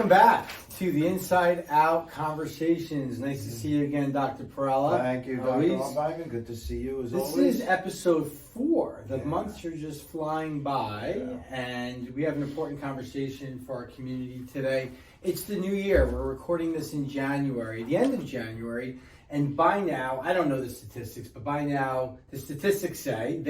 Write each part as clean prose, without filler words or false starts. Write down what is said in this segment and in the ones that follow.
Welcome back to the Inside Out Conversations. Nice to see you again, Dr. Perrella. Thank you, Dr. Arbeitman. Good to see you as always. This is episode 4. The months are just flying by, and we have an important conversation for our community today. It's the new year. We're recording this in January, the end of January, and by now, I don't know the statistics, but by now, the statistics say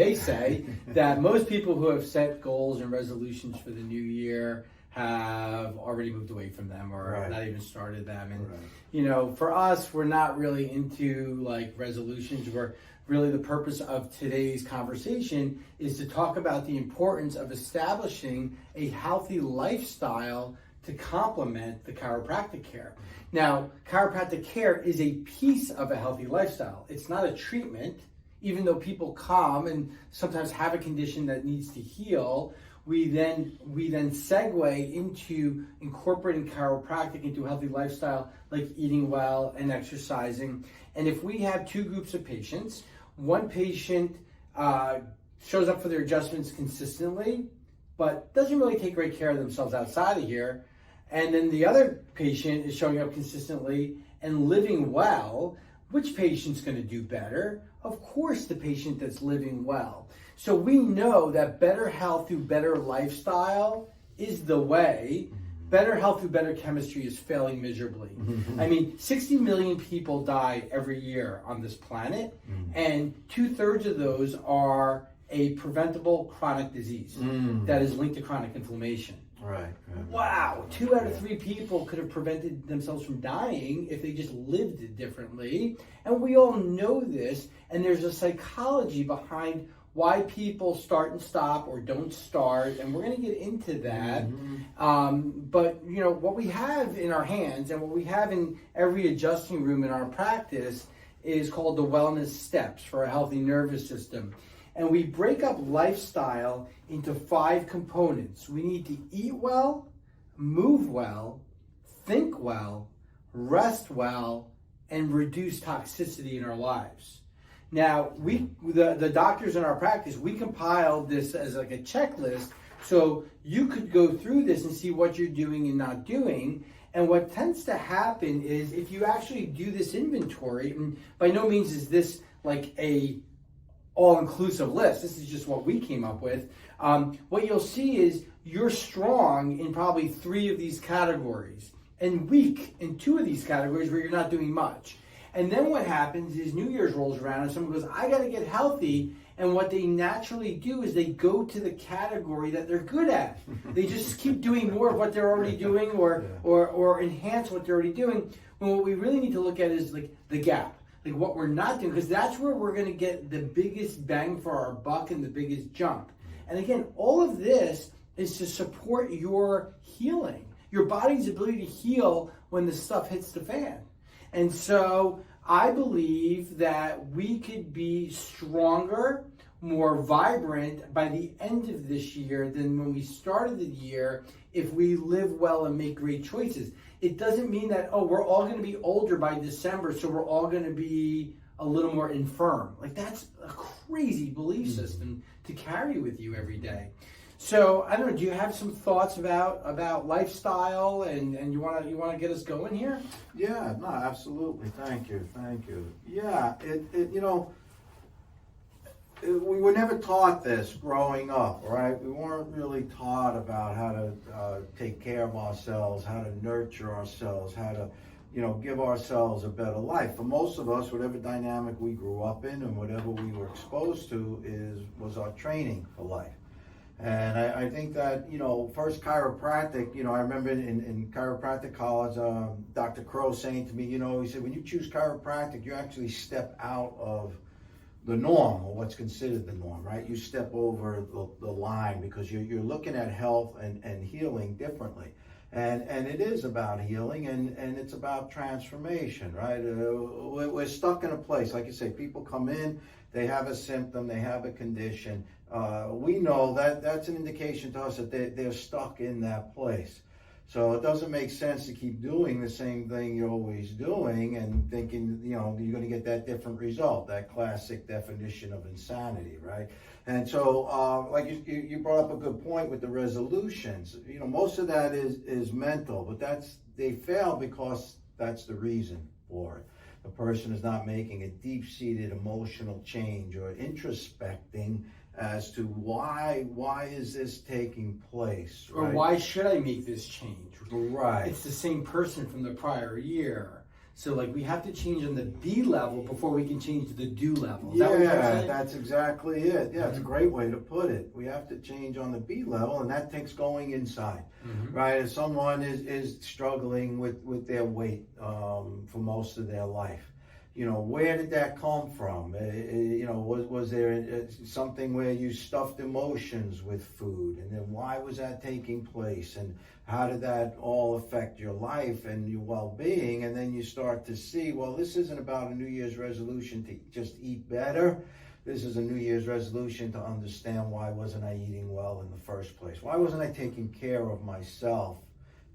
that most people who have set goals and resolutions for the new year have already moved away from them or not even started them. And, you know, for us, we're not really into like resolutions. We're really, the purpose of today's conversation is to talk about the importance of establishing a healthy lifestyle to complement the chiropractic care. Now, chiropractic care is a piece of a healthy lifestyle. It's not a treatment, even though people come and sometimes have a condition that needs to heal. We then segue into incorporating chiropractic into a healthy lifestyle, like eating well and exercising. And if we have two groups of patients, one patient shows up for their adjustments consistently, but doesn't really take great care of themselves outside of here, and then the other patient is showing up consistently and living well, which patient's going to do better? Of course, the patient that's living well. So we know that better health through better lifestyle is the way. Better health through better chemistry is failing miserably. I mean, 60 million people die every year on this planet, and 2/3 of those are a preventable chronic disease that is linked to chronic inflammation. Right. Wow, 2 out of 3 people could have prevented themselves from dying if they just lived differently. And we all know this, and there's a psychology behind why people start and stop or don't start, and we're going to get into that. But, you know, what we have in our hands and what we have in every adjusting room in our practice is called the wellness steps for a healthy nervous system. And we break up lifestyle into 5 components. We need to eat well, move well, think well, rest well, and reduce toxicity in our lives. Now, the doctors in our practice, we compiled this as like a checklist, so you could go through this and see what you're doing and not doing. And what tends to happen is if you actually do this inventory, and by no means is this like a all-inclusive list, this is just what we came up with, what you'll see is you're strong in probably 3 of these categories and weak in 2 of these categories where you're not doing much. And then what happens is New Year's rolls around and someone goes, I got to get healthy. And what they naturally do is they go to the category that they're good at. They just keep doing more of what they're already doing or enhance what they're already doing. When what we really need to look at is like the gap, like what we're not doing, because that's where we're going to get the biggest bang for our buck and the biggest jump. And again, all of this is to support your healing, your body's ability to heal when the stuff hits the fan. And so I believe that we could be stronger, more vibrant by the end of this year than when we started the year if we live well and make great choices. It doesn't mean that, oh, we're all going to be older by December, so we're all going to be a little more infirm. Like, that's a crazy belief system to carry with you every day. So I don't know. Do you have some thoughts about lifestyle and you want to get us going here? Yeah, no, absolutely. Thank you. Yeah, you know, we were never taught this growing up, right? We weren't really taught about how to take care of ourselves, how to nurture ourselves, how to, you know, give ourselves a better life. For most of us, whatever dynamic we grew up in and whatever we were exposed to was our training for life. And I think that, you know, first chiropractic, you know, I remember in chiropractic college, Dr. Crow saying to me, you know, he said, when you choose chiropractic, you actually step out of the norm, or what's considered the norm, right? You step over the line because you're looking at health and healing differently. And it is about healing and it's about transformation, right? We're stuck in a place, like you say, people come in, they have a symptom, they have a condition. We know that that's an indication to us that they're stuck in that place. So it doesn't make sense to keep doing the same thing you're always doing and thinking, you're going to get that different result, that classic definition of insanity, right? And so, like you brought up a good point with the resolutions. Most of that is mental, but they fail because that's the reason for it. The person is not making a deep-seated emotional change or introspecting as to why is this taking place, right? Or why should I make this change? Right. It's the same person from the prior year. So like we have to change on the be level before we can change to the do level. Is that what you're saying? That's exactly it. Yeah, it's a great way to put it. We have to change on the be level, and that takes going inside, right? If someone is struggling with their weight for most of their life, where did that come from? Was there something where you stuffed emotions with food? And then why was that taking place? And how did that all affect your life and your well-being? And then you start to see, well, this isn't about a New Year's resolution to just eat better. This is a New Year's resolution to understand why wasn't I eating well in the first place? Why wasn't I taking care of myself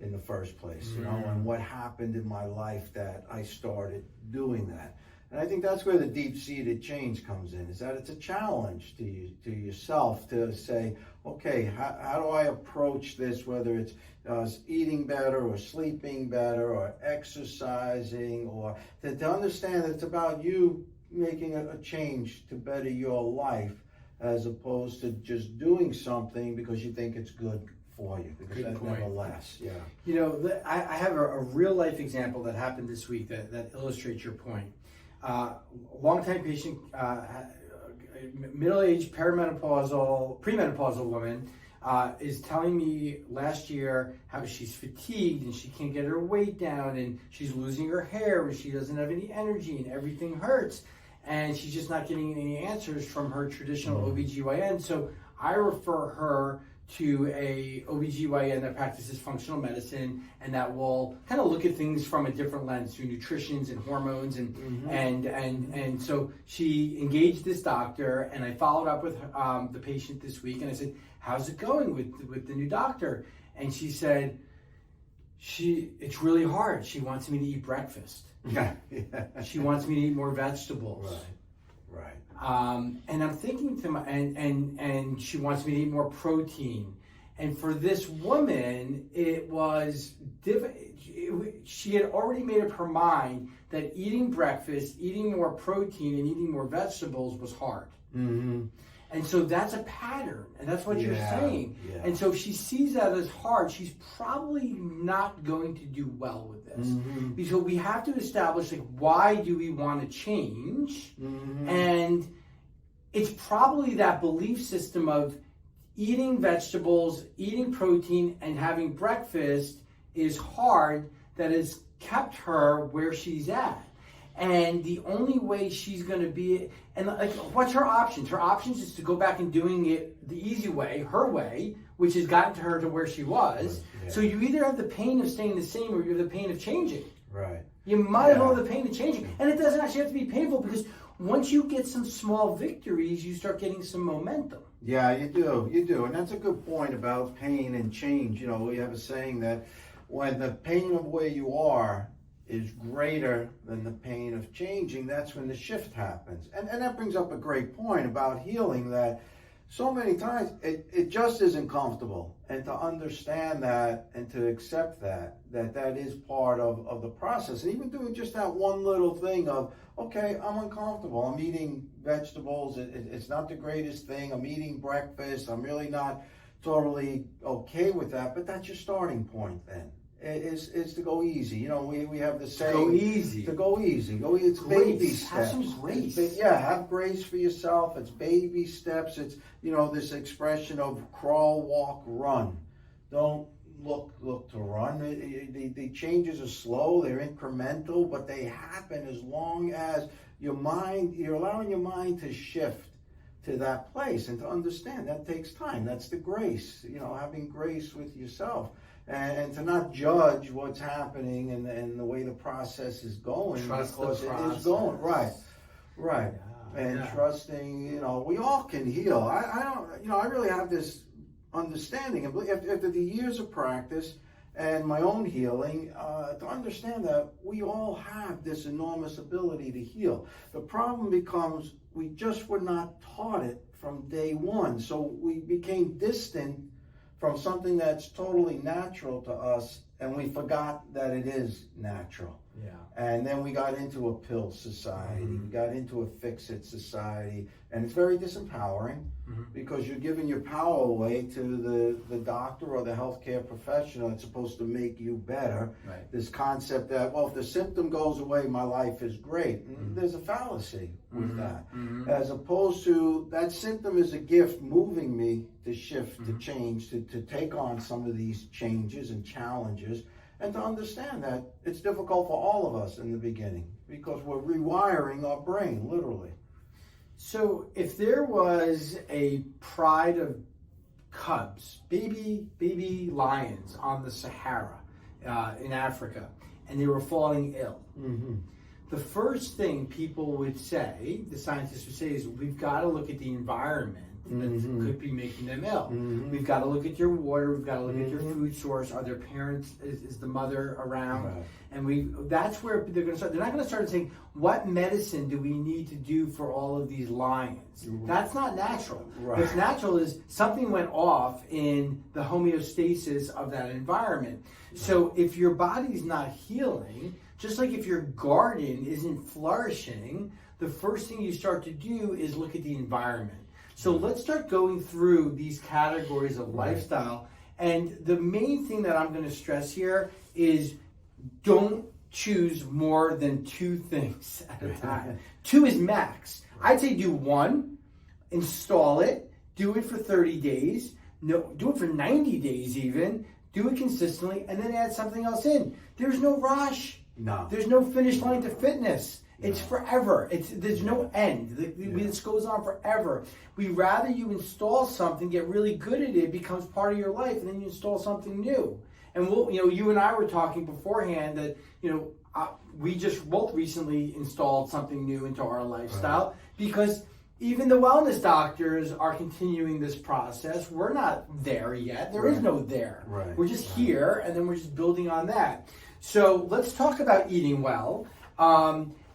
in the first place, and what happened in my life that I started doing that. And I think that's where the deep-seated change comes in, is that it's a challenge to yourself to say, okay, how do I approach this, whether it's eating better or sleeping better or exercising, or to understand that it's about you making a change to better your life as opposed to just doing something because you think it's good for you, because that never lasts. I have a real life example that happened this week that illustrates your point. Long-time patient, middle-aged premenopausal woman is telling me last year how she's fatigued and she can't get her weight down and she's losing her hair and she doesn't have any energy and everything hurts and she's just not getting any answers from her traditional OBGYN. So I refer her to a OBGYN that practices functional medicine and that will kind of look at things from a different lens through nutritions and hormones and so she engaged this doctor, and I followed up with the patient this week and I said, how's it going with the new doctor? And she said, it's really hard. She wants me to eat breakfast. She wants me to eat more vegetables. Right. And I'm thinking to and she wants me to eat more protein. And for this woman, it was she had already made up her mind that eating breakfast, eating more protein, and eating more vegetables was hard. And so that's a pattern, and that's what you're saying. And so if she sees that as hard, she's probably not going to do well with this. Because we have to establish, like, why do we want to change? And it's probably that belief system of eating vegetables, eating protein, and having breakfast is hard that has kept her where she's at. And the only way she's going to be, and like, what's her options? Her options is to go back and doing it the easy way, her way, which has gotten to her to where she was. So you either have the pain of staying the same or you have the pain of changing. You might as well have the pain of changing. And it doesn't actually have to be painful, because once you get some small victories, you start getting some momentum. You do. And that's a good point about pain and change. We have a saying that when the pain of where you are is greater than the pain of changing, that's when the shift happens. And that brings up a great point about healing, that so many times it just isn't comfortable. And to understand that and to accept that is part of the process. And even doing just that one little thing of, okay, I'm uncomfortable. I'm eating vegetables. It's not the greatest thing. I'm eating breakfast. I'm really not totally okay with that. But that's your starting point then. Is to go easy. We have the saying, go easy. To go easy. It's baby steps. Have some grace. Have grace for yourself. It's baby steps. It's, this expression of crawl, walk, run. Don't look to run. The changes are slow. They're incremental, but they happen as long as you're allowing your mind to shift to that place and to understand that takes time. That's the grace, having grace with yourself. And to not judge what's happening and the way the process is going, because it is going right. Trusting, we all can heal. I really have this understanding. After the years of practice and my own healing, to understand that we all have this enormous ability to heal. The problem becomes we just were not taught it from day one. So we became distant from something that's totally natural to us, and we forgot that it is natural. Yeah. And then we got into a pill society, we got into a fix-it society, and it's very disempowering because you're giving your power away to the doctor or the healthcare professional that's supposed to make you better. Right. This concept that, well, if the symptom goes away, my life is great. There's a fallacy with that. As opposed to, that symptom is a gift moving me to shift, to change, to take on some of these changes and challenges, and to understand that it's difficult for all of us in the beginning because we're rewiring our brain, literally. So if there was a pride of cubs, baby lions on the Sahara in Africa, and they were falling ill, the first thing people would say, the scientists would say, is we've got to look at the environment that could be making them ill. We've got to look at your water, we've got to look at your food source, are their parents, is the mother around? Right. And that's where they're going to start. They're not going to start saying, what medicine do we need to do for all of these lions? That's not natural. Right. What's natural is something went off in the homeostasis of that environment. So if your body's not healing, just like if your garden isn't flourishing, the first thing you start to do is look at the environment. So let's start going through these categories of lifestyle. And the main thing that I'm going to stress here is don't choose more than 2 things at a time. 2 is max. I'd say do 1, install it, do it for 30 days, no, do it for 90 days even, do it consistently, and then add something else in. There's no rush. No. There's no finish line to fitness. It's forever. There's no end. This goes on forever. We'd rather you install something, get really good at it, becomes part of your life, and then you install something new. And you and I were talking beforehand that, we just both recently installed something new into our lifestyle because even the wellness doctors are continuing this process. We're not there yet. There is no there. Right. We're just here, and then we're just building on that. So let's talk about eating well.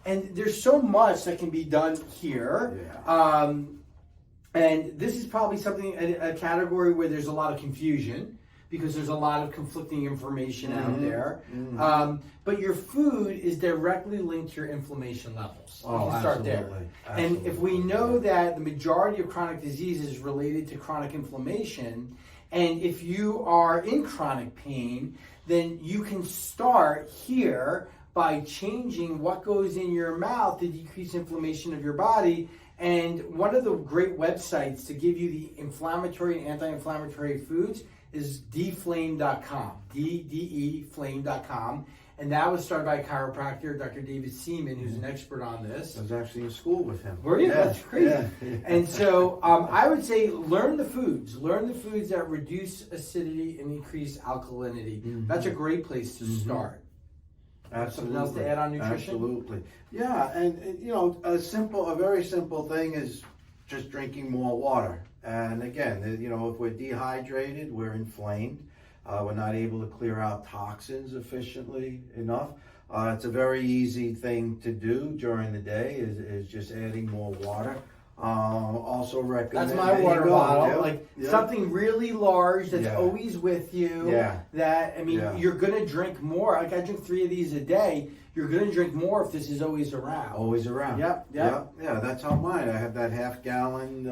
And there's so much that can be done here. And this is probably something, a category where there's a lot of confusion because there's a lot of conflicting information out there. But your food is directly linked to your inflammation levels. Oh, we can start there. And if we know that the majority of chronic disease is related to chronic inflammation, and if you are in chronic pain, then you can start here by changing what goes in your mouth to decrease inflammation of your body. And one of the great websites to give you the inflammatory and anti-inflammatory foods is deflame.com, DDE-flame.com. And that was started by a chiropractor, Dr. David Seaman, who's an expert on this. I was actually in school with him. Were you? Yeah. That's great. Yeah. And so I would say learn the foods. Learn the foods that reduce acidity and increase alkalinity. That's a great place to start. Absolutely. Something else to add on nutrition? Absolutely. Yeah, and a very simple thing is just drinking more water. And again, if we're dehydrated, we're inflamed. We're not able to clear out toxins efficiently enough. It's a very easy thing to do during the day is just adding more water. Also recommend. That's my water bottle, something really large that's always with you. You're gonna drink more. Like I drink 3 of these a day. You're gonna drink more if this is always around. Always around. Yep. Yeah, that's how mine. I have that half-gallon,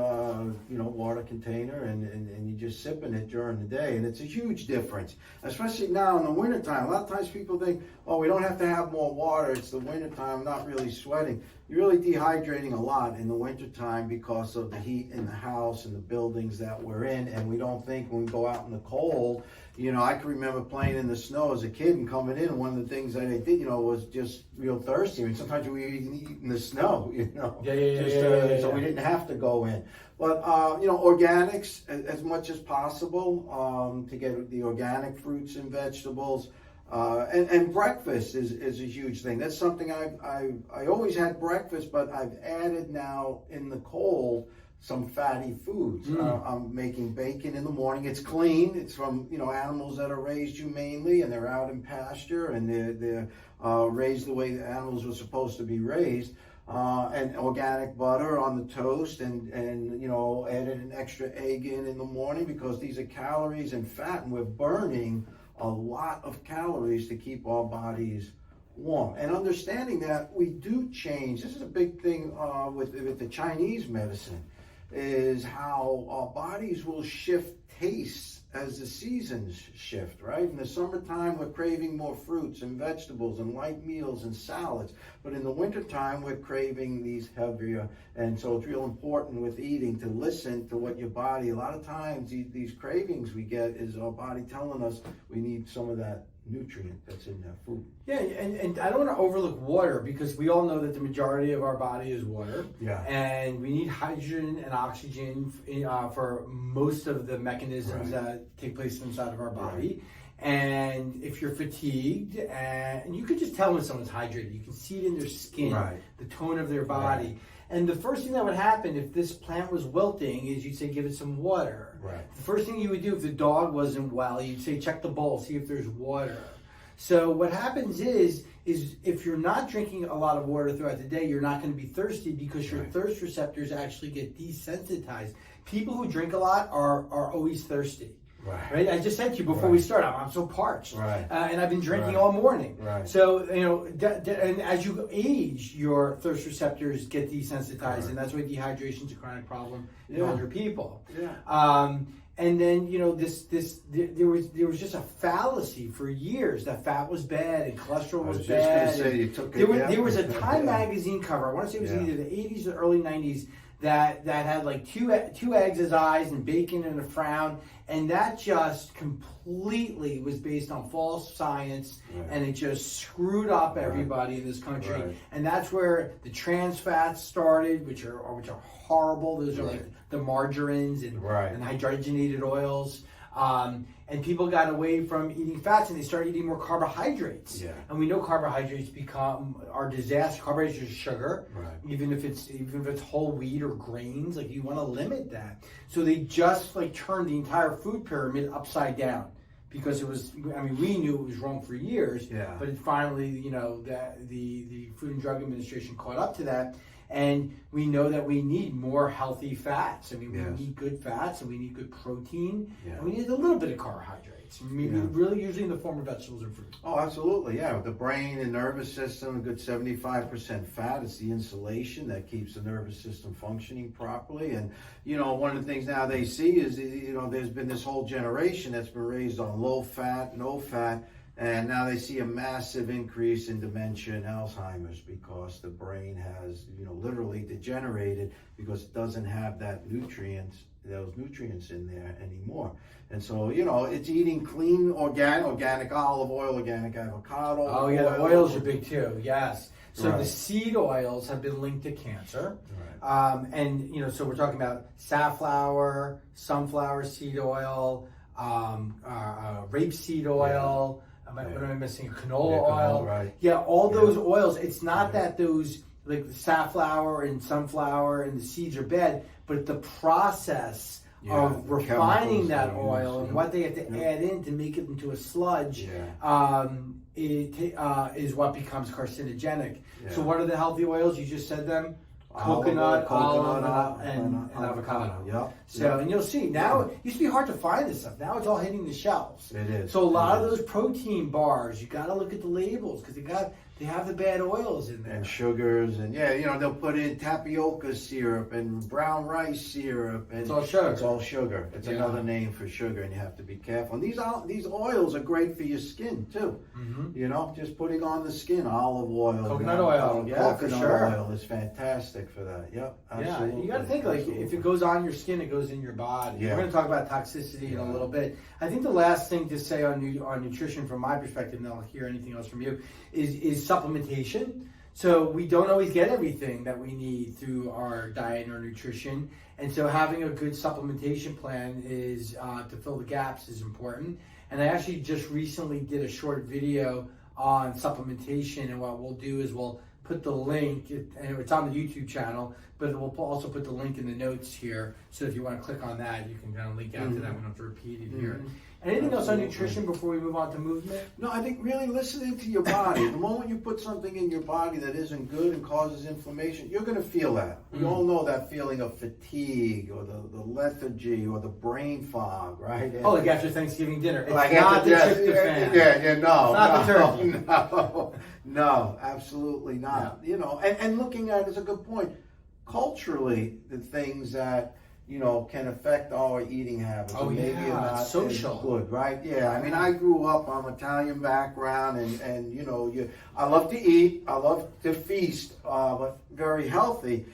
water container, and you just sipping it during the day, and it's a huge difference. Especially now in the wintertime. A lot of times people think, oh, we don't have to have more water. It's the wintertime. I'm not really sweating. You're really dehydrating a lot in the wintertime because of the heat in the house and the buildings that we're in, and we don't think when we go out in the cold. I can remember playing in the snow as a kid and coming in, and one of the things that I did, was just real thirsty. I mean, sometimes we would even eat in the snow, so we didn't have to go in. But, organics as much as possible to get the organic fruits and vegetables. And breakfast is a huge thing. That's something I always had breakfast, but I've added now in the cold some fatty foods. I'm making bacon in the morning. It's clean. It's from, you know, animals that are raised humanely, and they're out in pasture, and they're raised the way the animals were supposed to be raised. And organic butter on the toast, and you know, added an extra egg in the morning, because these are calories and fat, and we're burning a lot of calories to keep our bodies warm. And understanding that we do change. This is a big thing with the Chinese medicine, is how our bodies will shift tastes as the seasons shift, right? In the summertime, we're craving more fruits and vegetables and light meals and salads. But in the wintertime, we're craving these heavier. And so it's real important with eating to listen to what your body, a lot of times these cravings we get is our body telling us we need some of that nutrient that's in that food. Yeah, and I don't want to overlook water, because we all know that the majority of our body is water. Yeah. And we need hydrogen and oxygen for most of the mechanisms that take place inside of our body. And if you're fatigued, and you can just tell when someone's hydrated, you can see it in their skin, the tone of their body. And the first thing that would happen if this plant was wilting is you'd say, give it some water. The first thing you would do if the dog wasn't well, you'd say, check the bowl, see if there's water. So what happens is if you're not drinking a lot of water throughout the day, you're not going to be thirsty, because your thirst receptors actually get desensitized. People who drink a lot are always thirsty. Right. I just said to you before we start, I'm so parched, and I've been drinking all morning. So, you know, and as you age, your thirst receptors get desensitized, and that's why dehydration is a chronic problem in older people. And then, you know, there was just a fallacy for years that fat was bad and cholesterol was bad. I was just going to say, you took it. There was a Time magazine cover, I want to say it was either the 80s or early 90s, that had like two eggs as eyes and bacon and a frown, and that just completely was based on false science, and it just screwed up everybody in this country. And that's where the trans fats started, which are horrible. Those are like the margarines and hydrogenated oils. And people got away from eating fats, and they started eating more carbohydrates. And we know carbohydrates are disaster. Carbohydrates are sugar, even if it's whole wheat or grains. Like, you want to limit that. So they just like turned the entire food pyramid upside down, because it was. I mean, we knew it was wrong for years, but it finally, you know, that the Food and Drug Administration caught up to that. And we know that we need more healthy fats. I mean, we need good fats, and we need good protein, and we need a little bit of carbohydrates. Really, usually in the form of vegetables and fruit. Oh, absolutely, The brain and nervous system, a good 75% fat. It's the insulation that keeps the nervous system functioning properly. And, you know, one of the things now they see is, you know, there's been this whole generation that's been raised on low fat, no fat. And now they see a massive increase in dementia and Alzheimer's, because the brain has, you know, literally degenerated, because it doesn't have those nutrients in there anymore. And so, you know, it's eating clean, organic olive oil, organic avocado. Oh, yeah, the oils are big too, yes. So the seed oils have been linked to cancer. And, you know, so we're talking about safflower, sunflower seed oil, rapeseed oil, what am I missing? Canola oil. Yeah, all those oils. It's not that those, like the safflower and sunflower and the seeds are bad, but the process of refining that oil and what they have to add in to make it into a sludge is what becomes carcinogenic. So what are the healthy oils? You just said them. Coconut, olive, and avocado. And you'll see now, it used to be hard to find this stuff. Now it's all hitting the shelves. It is. So a lot of those protein bars, you got to look at the labels, because they have the bad oils in there. And sugars, and you know, they'll put in tapioca syrup and brown rice syrup. And it's all sugar. It's all sugar. It's another name for sugar, and you have to be careful. And these oils are great for your skin too. You know, just putting on the skin, olive oil, coconut oil. Coconut oil is fantastic for that. Absolutely. You got to think, like, if it goes on your skin, it goes in your body. We're going to talk about toxicity in a little bit. I think the last thing to say on nutrition, from my perspective, and then I'll hear anything else from you, is supplementation. So we don't always get everything that we need through our diet and our nutrition, and so having a good supplementation plan is to fill the gaps is important. And I actually just recently did a short video on supplementation, and what we'll do is we'll put the link, and it's on the YouTube channel, but we'll also put the link in the notes here. So if you want to click on that, you can kind of link out to that. We don't have to repeat it here. Anything else on nutrition before we move on to movement? No, I think really listening to your body. The moment you put something in your body that isn't good and causes inflammation, you're going to feel that. We all know that feeling of fatigue or the lethargy or the brain fog, right? And like after Thanksgiving dinner. It's like not the yes, tryptophan. No, Not the turkey. No, absolutely not. Yeah. You know, and looking at it is a good point. Culturally, the things that can affect our eating habits. Oh, maybe yeah, not social. as good, right? Yeah, I mean, I grew up, I'm Italian background, and I love to eat, I love to feast, but very healthy.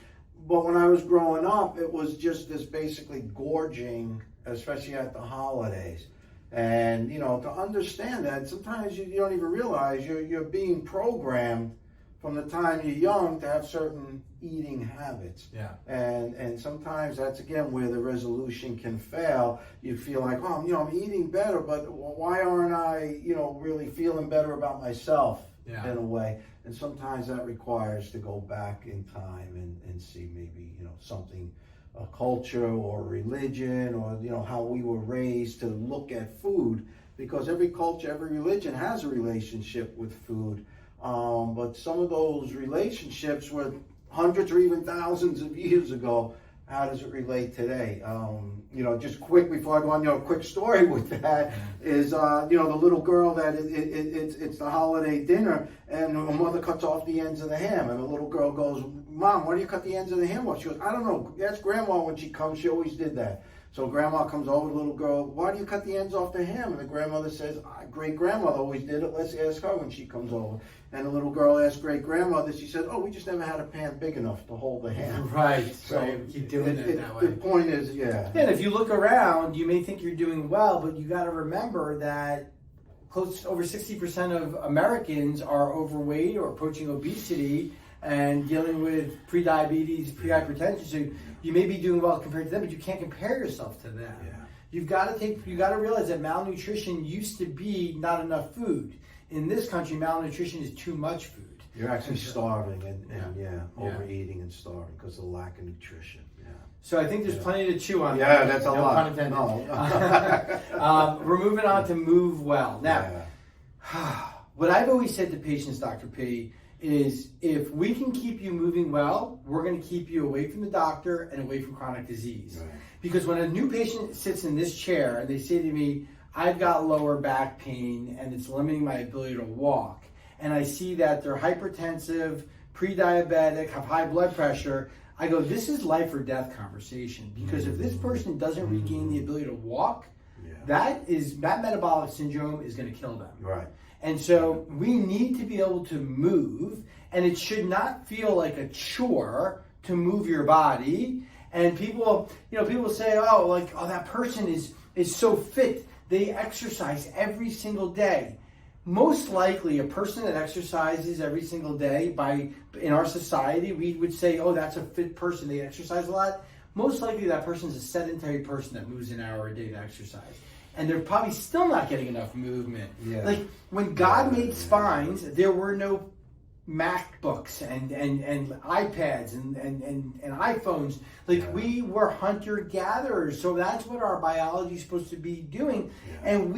But when I was growing up, it was just this basically gorging, especially at the holidays. And, to understand that, sometimes you don't even realize you're being programmed from the time you're young to have certain eating habits. Yeah. And sometimes that's again where the resolution can fail. You feel like, oh, I'm eating better, but why aren't I, really feeling better about myself in a way? And sometimes that requires to go back in time and see maybe, something, a culture or religion or, how we were raised to look at food, because every culture, every religion has a relationship with food. But some of those relationships were hundreds or even thousands of years ago. How does it relate today? Just quick before I go on, a quick story with that is, the little girl that it's the holiday dinner, and her mother cuts off the ends of the ham, and the little girl goes, "Mom, why do you cut the ends of the ham off?" She goes, "I don't know. That's Grandma when she comes. She always did that." So Grandma comes over, the little girl, "Why do you cut the ends off the ham?" And the grandmother says, "Great-grandmother always did it. Let's ask her when she comes over." And the little girl asked great-grandmother, she said, "Oh, we just never had a pan big enough to hold the ham." Right. So right. Keep doing it that way. The point is, yeah. And if you look around, you may think you're doing well, but you got to remember that over 60% of Americans are overweight or approaching obesity and dealing with pre-diabetes, pre-hypertension. So you may be doing well compared to them, but you can't compare yourself to them. Yeah. You got to realize that malnutrition used to be not enough food. In this country, malnutrition is too much food. You're actually starving and overeating and starving because of the lack of nutrition. Yeah. So I think there's plenty to chew on. Yeah, that's a lot. Pun intended. No. We're moving on to move well. Now, what I've always said to patients, Dr. P, is if we can keep you moving well, we're going to keep you away from the doctor and away from chronic disease. Right. Because when a new patient sits in this chair and they say to me, "I've got lower back pain and it's limiting my ability to walk," and I see that they're hypertensive, pre-diabetic, have high blood pressure, I go, this is life or death conversation. Because if this person doesn't regain the ability to walk, that metabolic syndrome is going to kill them. Right. And so we need to be able to move, and it should not feel like a chore to move your body. And people say, oh, that person is so fit. They exercise every single day. Most likely, a person that exercises every single day, in our society, we would say, oh, that's a fit person. They exercise a lot. Most likely, that person is a sedentary person that moves an hour a day to exercise. And they're probably still not getting enough movement. Yeah. Like, when God made spines, there were no MacBooks and iPads and iPhones. Like, we were hunter-gatherers, so that's what our biology is supposed to be doing. Yeah. And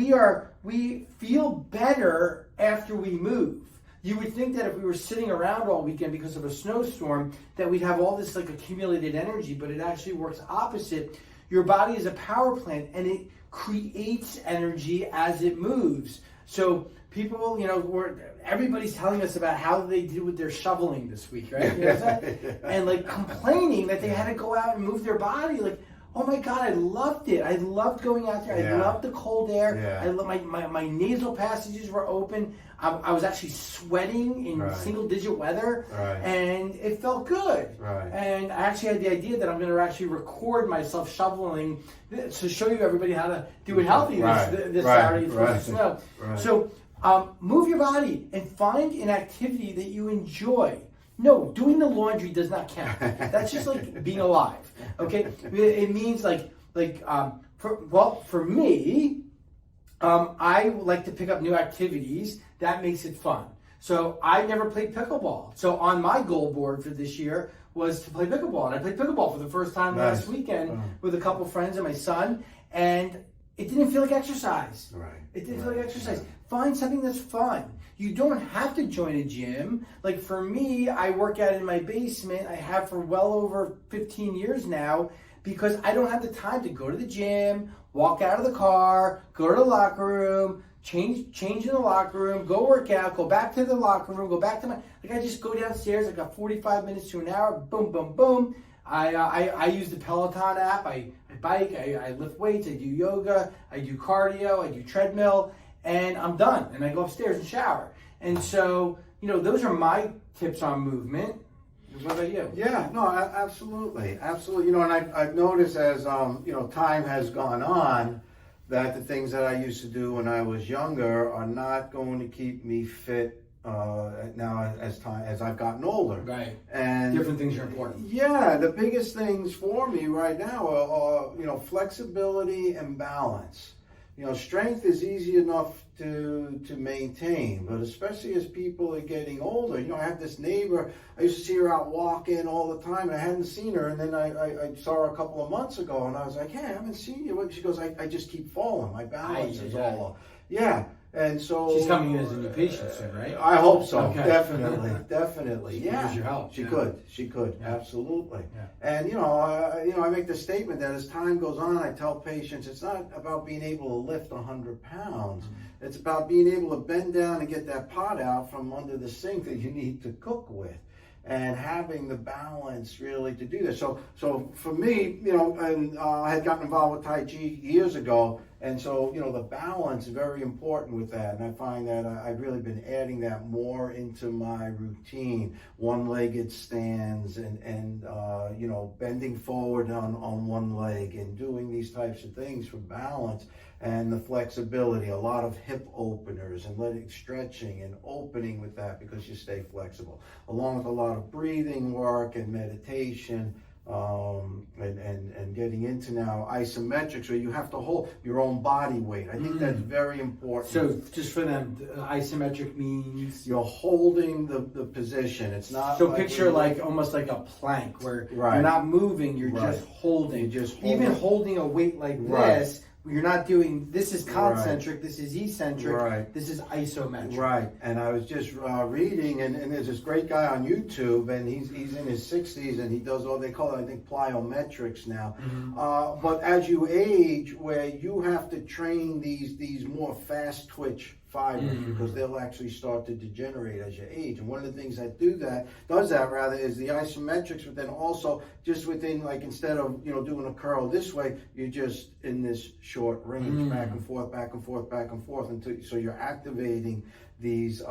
we feel better after we move. You would think that if we were sitting around all weekend because of a snowstorm, that we'd have all this like accumulated energy, but it actually works opposite. Your body is a power plant, and it creates energy as it moves. So people, everybody's telling us about how they did with their shoveling this week, right? And like complaining that they had to go out and move their body. Like, oh my God, I loved it. I loved going out there. I loved the cold air. Yeah. I loved my nasal passages were open. I was actually sweating in single-digit weather, and it felt good. Right. And I actually had the idea that I'm going to actually record myself shoveling to show you everybody how to do it healthy this Saturday before the snow. Right. So move your body and find an activity that you enjoy. No, doing the laundry does not count. That's just like being alive. Okay, it means for me, I like to pick up new activities. That makes it fun. So I never played pickleball. So on my goal board for this year was to play pickleball. And I played pickleball for the first time last weekend with a couple friends and my son. And it didn't feel like exercise. Right. It didn't feel like exercise. Find something that's fun. You don't have to join a gym. Like for me, I work out in my basement. I have for well over 15 years now because I don't have the time to go to the gym, walk out of the car, go to the locker room, change in the locker room, go work out, go back to the locker room, go back to I just go downstairs. I got 45 minutes to an hour. Boom, boom, boom. I use the Peloton app. I bike. I lift weights. I do yoga. I do cardio. I do treadmill. And I'm done. And I go upstairs and shower. And so, those are my tips on movement. What about you? Yeah, no, absolutely. Absolutely. And I've noticed as, time has gone on, that the things that I used to do when I was younger are not going to keep me fit now as I've gotten older. Right. And different things are important. Yeah, the biggest things for me right now are flexibility and balance. Strength is easy enough to maintain, but especially as people are getting older. I have this neighbor, I used to see her out walking all the time, and I hadn't seen her, and then I saw her a couple of months ago, and I was like, hey, I haven't seen you. She goes, I just keep falling. My balance is all off. Yeah. And so she's coming in as a new patient soon, right? I hope so. Okay. Definitely. She could use your help. She could. Yeah. Absolutely. Yeah. And I make the statement that as time goes on, I tell patients it's not about being able to lift 100 pounds. Mm-hmm. It's about being able to bend down and get that pot out from under the sink that you need to cook with. And having the balance really to do this. So for me, I had gotten involved with Tai Chi years ago, and so the balance is very important with that. And I find that I've really been adding that more into my routine. One-legged stands and bending forward on one leg and doing these types of things for balance. And the flexibility, a lot of hip openers and stretching and opening with that because you stay flexible, along with a lot of breathing work and meditation, and getting into now isometrics where you have to hold your own body weight. I think that's very important. So just for them, isometric means you're holding the position. It's not so picture almost like a plank where you're not moving, you're just holding. Even holding a weight like this. You're not doing, this is concentric, this is eccentric, this is isometric. Right, and I was just reading, and there's this great guy on YouTube, and he's in his 60s, and he does all, they call it, I think, plyometrics now. Mm-hmm. But as you age, where you have to train these more fast twitch fibers, because they'll actually start to degenerate as you age. And one of the things that does that is the isometrics, but then also just within, instead of doing a curl this way, you're just in this short range, back and forth, back and forth, back and forth, so you're activating these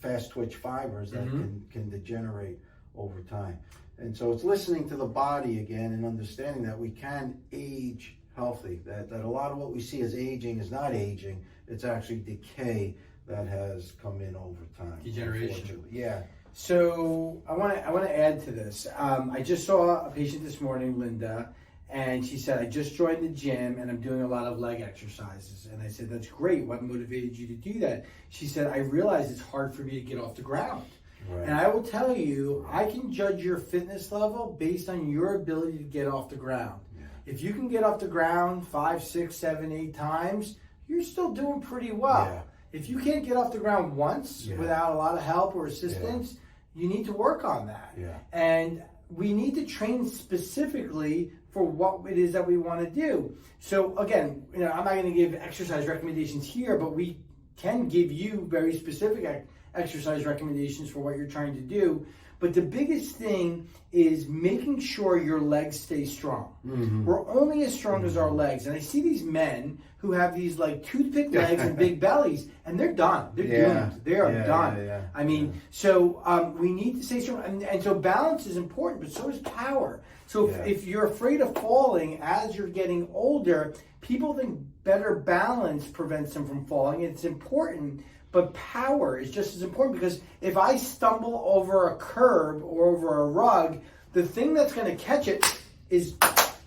fast twitch fibers that can degenerate over time. And so it's listening to the body again and understanding that we can age healthy, that a lot of what we see as aging is not aging, it's actually decay that has come in over time. Degeneration. Yeah. So I want to add to this. I just saw a patient this morning, Linda, and she said, I just joined the gym and I'm doing a lot of leg exercises. And I said, that's great. What motivated you to do that? She said, I realized it's hard for me to get off the ground. Right. And I will tell you, I can judge your fitness level based on your ability to get off the ground. If you can get off the ground 5, 6, 7, 8 times, you're still doing pretty well. Yeah. If you can't get off the ground once without a lot of help or assistance, you need to work on that. Yeah. And we need to train specifically for what it is that we want to do. So again, I'm not going to give exercise recommendations here, but we can give you very specific exercise recommendations for what you're trying to do. But the biggest thing is making sure your legs stay strong. Mm-hmm. We're only as strong as our legs. And I see these men who have these toothpick legs and big bellies, and they're done. They're doomed. They are done. Yeah. I mean, so we need to stay strong. And so balance is important, but so is power. So if you're afraid of falling as you're getting older, people think better balance prevents them from falling. It's important. But power is just as important, because if I stumble over a curb or over a rug, the thing that's going to catch it is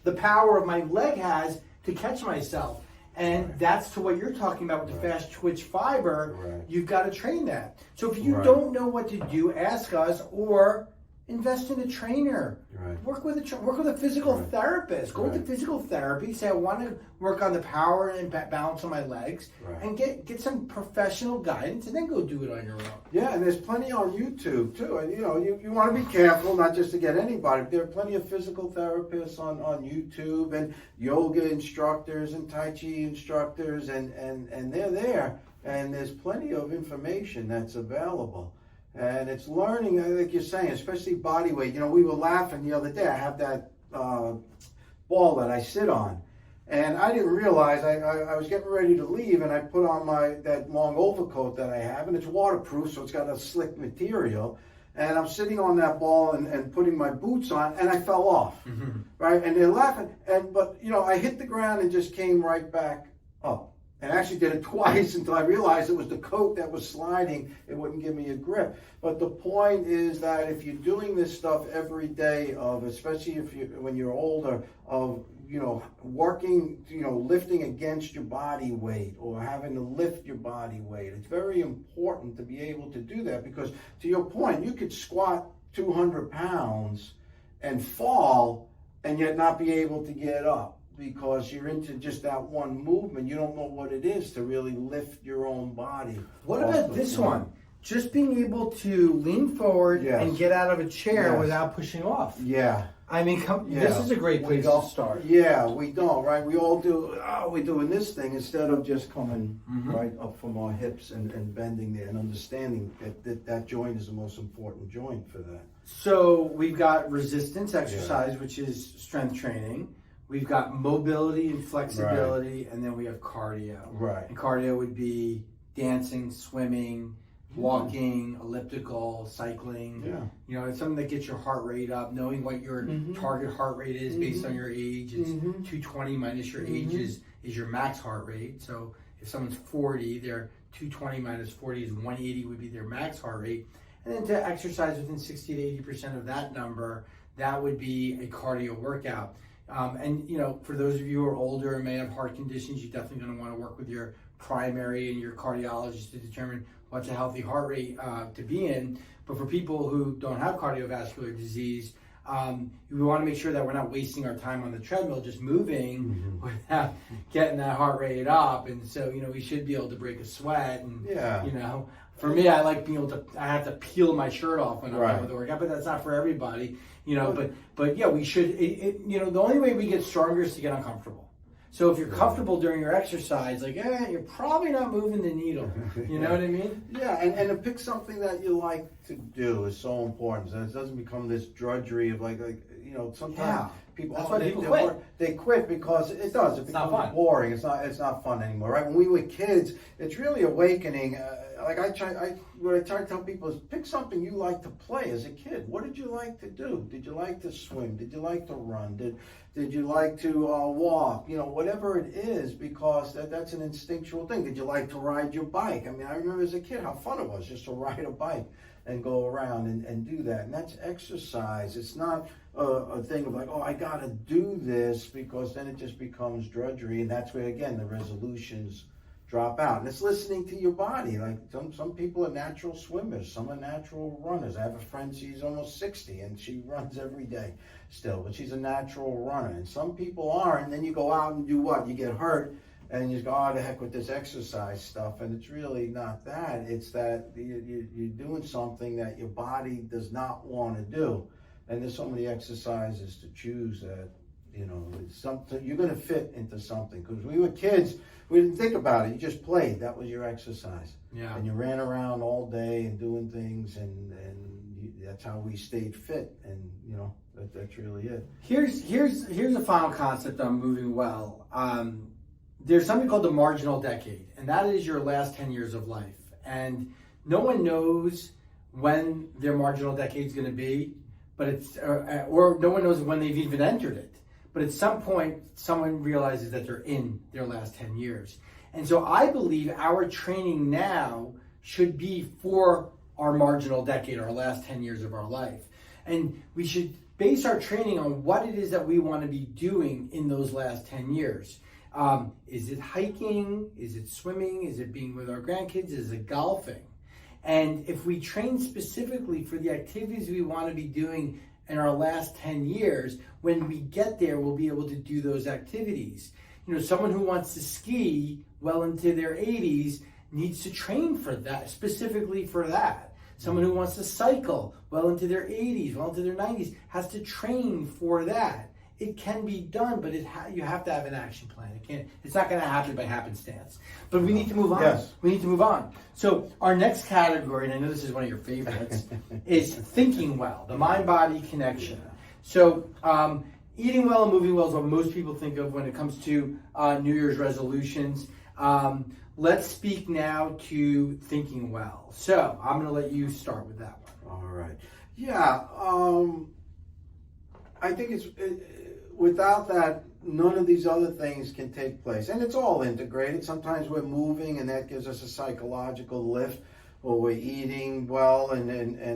the power of my leg has to catch myself. And that's to what you're talking about with the fast twitch fiber. Right. You've got to train that. So if you Right. don't know what to do, ask us or invest in a trainer. Right. Work with a physical Right. therapist. Go Right. into physical therapy. Say I want to work on the power and balance on my legs, Right. and get some professional guidance, and then go do it on your own. Yeah, and there's plenty on YouTube too. And you want to be careful not just to get anybody. There are plenty of physical therapists on YouTube and yoga instructors and Tai Chi instructors, and they're there. And there's plenty of information that's available. And it's learning, like you're saying, especially body weight. We were laughing the other day. I have that ball that I sit on. And I didn't realize, I was getting ready to leave, and I put on that long overcoat that I have, and it's waterproof, so it's got a slick material. And I'm sitting on that ball and putting my boots on, and I fell off, right? And they're laughing, but I hit the ground and just came right back up. And I actually did it twice until I realized it was the coat that was sliding. It wouldn't give me a grip. But the point is that if you're doing this stuff every day, especially when you're older, working, lifting against your body weight or having to lift your body weight, it's very important to be able to do that, because to your point, you could squat 200 pounds and fall and yet not be able to get up, because you're into just that one movement. You don't know what it is to really lift your own body. What about this one? Just being able to lean forward and get out of a chair without pushing off. Yeah. I mean, this is a great place to start. Yeah, we don't, right? We all do, we're doing this thing instead of just coming right up from our hips and bending there and understanding that joint is the most important joint for that. So we've got resistance exercise, which is strength training. We've got mobility and flexibility, and then we have cardio. Right. And cardio would be dancing, swimming, walking, elliptical, cycling. Yeah. It's something that gets your heart rate up, knowing what your target heart rate is based on your age. It's 220 minus your age is your max heart rate. So if someone's 40, their 220 minus 40 is 180 would be their max heart rate. And then to exercise within 60 to 80% of that number, that would be a cardio workout. And for those of you who are older and may have heart conditions, you're definitely going to want to work with your primary and your cardiologist to determine what's a healthy heart rate to be in. But for people who don't have cardiovascular disease, we want to make sure that we're not wasting our time on the treadmill just moving without getting that heart rate up. And so, we should be able to break a sweat. And, for me, I like being able to, I have to peel my shirt off when I'm done with the workout, but that's not for everybody, but yeah, we should, the only way we get stronger is to get uncomfortable. So if you're comfortable during your exercise, you're probably not moving the needle. You know what I mean? Yeah, and to pick something that you like to do is so important. So it doesn't become this drudgery of sometimes people. That's why people quit. They quit because it becomes boring. It's not fun anymore, right? When we were kids, it's really awakening. What I try to tell people is pick something you like to play as a kid. What did you like to do? Did you like to swim? Did you like to run? Did you like to walk? Whatever it is, because that's an instinctual thing. Did you like to ride your bike? I mean, I remember as a kid how fun it was just to ride a bike and go around and do that. And that's exercise. It's not a thing of I got to do this, because then it just becomes drudgery. And that's where, again, the resolutions drop out. And it's listening to your body. Like some people are natural swimmers, some are natural runners. I have a friend, she's almost 60 and she runs every day still, but she's a natural runner. And some people aren't. And then you go out and do what? You get hurt and you go, the heck with this exercise stuff. And it's really not that. It's that you're doing something that your body does not want to do. And there's so many exercises to choose that, it's something you're going to fit into something. Because we were kids, we didn't think about it. You just played. That was your exercise. Yeah. And you ran around all day and doing things, and that's how we stayed fit. And that's really it. Here's a final concept on moving well. There's something called the marginal decade, and that is your last 10 years of life. And no one knows when their marginal decade is going to be, but or no one knows when they've even entered it. But at some point, someone realizes that they're in their last 10 years. And so I believe our training now should be for our marginal decade, our last 10 years of our life. And we should base our training on what it is that we want to be doing in those last 10 years. Is it hiking? Is it swimming? Is it being with our grandkids? Is it golfing? And if we train specifically for the activities we want to be doing in our last 10 years, when we get there, we'll be able to do those activities. You know, someone who wants to ski well into their 80s needs to train for that, specifically for that. Someone who wants to cycle well into their 80s, well into their 90s, has to train for that. It can be done, but you have to have an action plan. It's not going to happen by happenstance. But we need to move on. Yes. We need to move on. So our next category, and I know this is one of your favorites, is thinking well, the mind-body connection. So eating well and moving well is what most people think of when it comes to New Year's resolutions. Let's speak now to thinking well. So I'm going to let you start with that one. All right. Yeah. I think without that, none of these other things can take place. And it's all integrated. Sometimes we're moving and that gives us a psychological lift, or we're eating well and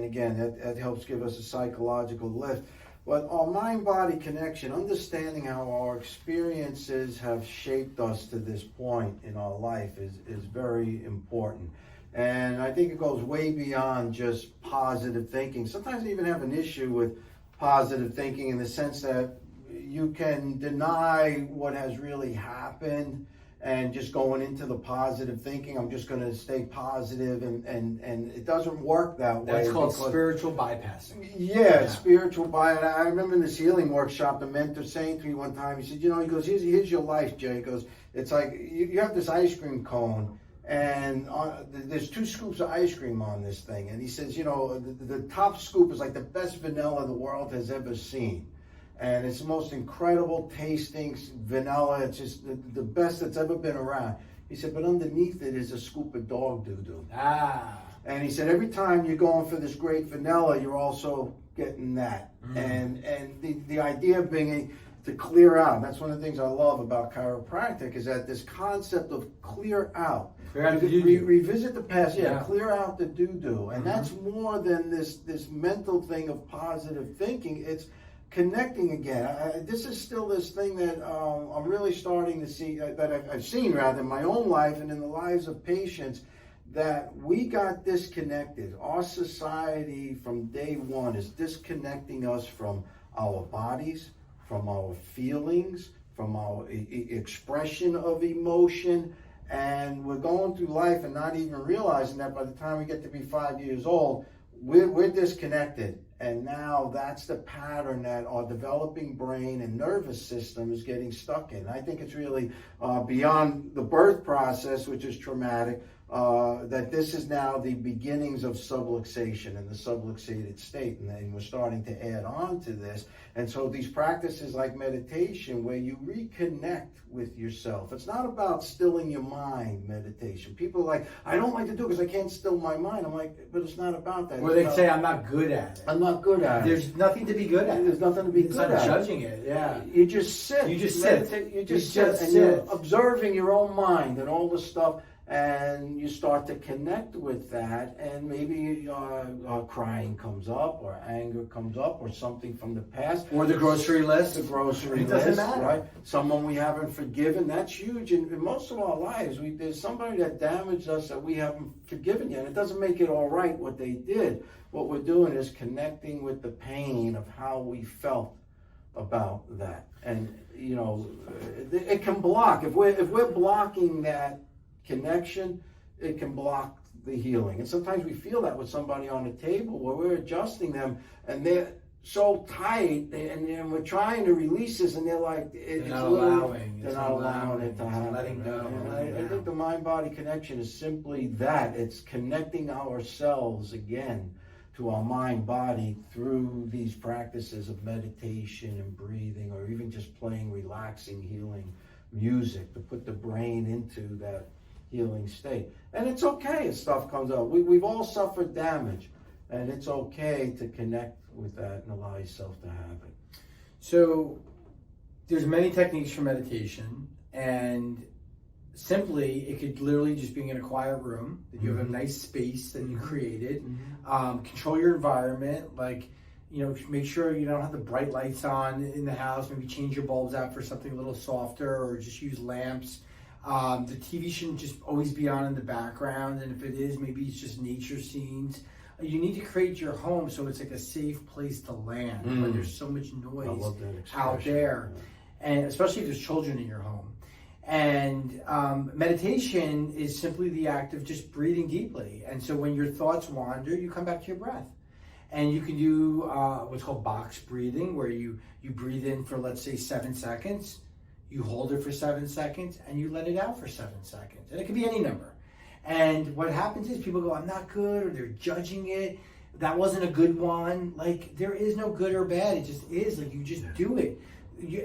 again, that helps give us a psychological lift. But our mind-body connection, understanding how our experiences have shaped us to this point in our life is very important. And I think it goes way beyond just positive thinking. Sometimes I even have an issue with positive thinking in the sense that you can deny what has really happened and just going into the positive thinking, I'm just going to stay positive, and it doesn't work that way. That's called spiritual bypassing. Yeah, spiritual bypass. I remember in this healing workshop, the mentor saying to me one time, he said, he goes, here's your life, Jay. He goes, it's like you have this ice cream cone, and there's 2 scoops of ice cream on this thing. And he says, the top scoop is like the best vanilla the world has ever seen. And it's the most incredible tasting vanilla. It's just the best that's ever been around. He said, but underneath it is a scoop of dog doo-doo. And he said, every time you're going for this great vanilla, you're also getting that. And the idea of being to clear out. That's one of the things I love about chiropractic, is that this concept of clear out. Revisit the past, clear out the doo-doo. And that's more than this mental thing of positive thinking. It's connecting again. This is still this thing that I'm really starting to see, that I've seen rather in my own life and in the lives of patients, that we got disconnected. Our society from day one is disconnecting us from our bodies, from our feelings, from our expression of emotion. And we're going through life and not even realizing that by the time we get to be 5 years old, we're disconnected. And now that's the pattern that our developing brain and nervous system is getting stuck in. I think it's really beyond the birth process, which is traumatic, that this is now the beginnings of subluxation and the subluxated state. And then we're starting to add on to this. And so these practices like meditation, where you reconnect with yourself. It's not about stilling your mind, meditation. People are like, I don't like to do it because I can't still my mind. I'm like, but it's not about that. Or they say, I'm not good at it. I'm not good at it. There's nothing to be good at. There's nothing to be good at. It's not judging it, yeah. You just sit. You just sit. You just sit. And you're observing your own mind and all the stuff. And you start to connect with that, and maybe crying comes up, or anger comes up, or something from the past. Or the grocery list. The grocery list, doesn't matter. Right? Someone we haven't forgiven. That's huge. In most of our lives, there's somebody that damaged us that we haven't forgiven yet. It doesn't make it all right what they did. What we're doing is connecting with the pain of how we felt about that. And, it can block. If we're blocking that connection, it can block the healing. And sometimes we feel that with somebody on the table where we're adjusting them and they're so tight, and we're trying to release this, and they're like, they're not allowing it to happen. Letting go. I think the mind-body connection is simply that. It's connecting ourselves again to our mind-body through these practices of meditation and breathing, or even just playing relaxing, healing music to put the brain into that healing state. And it's okay if stuff comes up. We've all suffered damage, and it's okay to connect with that and allow yourself to have it. So there's many techniques for meditation, and simply it could literally just being in a quiet room, that you have a nice space that you created. Control your environment, like make sure you don't have the bright lights on in the house. Maybe change your bulbs out for something a little softer, or just use lamps. The TV shouldn't just always be on in the background, and if it is, maybe it's just nature scenes. You need to create your home so it's like a safe place to land when there's so much noise out there, and especially if there's children in your home. And meditation is simply the act of just breathing deeply. And so when your thoughts wander, you come back to your breath. And you can do what's called box breathing, where you breathe in for, let's say, 7 seconds, you hold it for 7 seconds, and you let it out for 7 seconds. And it could be any number. And what happens is people go, I'm not good, or they're judging it. That wasn't a good one. Like, there is no good or bad. It just is. Like, you just do it.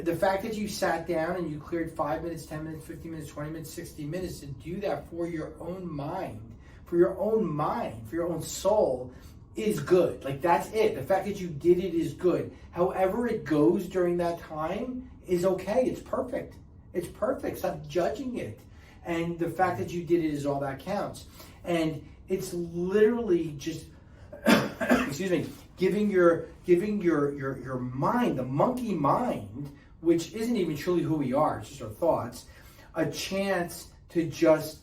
The fact that you sat down and you cleared 5 minutes, 10 minutes, 15 minutes, 20 minutes, 60 minutes to do that for your own mind, for your own soul, is good. Like, that's it. The fact that you did it is good. However it goes during that time is okay. It's perfect. It's perfect. Stop judging it. And the fact that you did it is all that counts. And it's literally just, excuse me, giving your mind, the monkey mind, which isn't even truly who we are, it's just our thoughts, a chance to just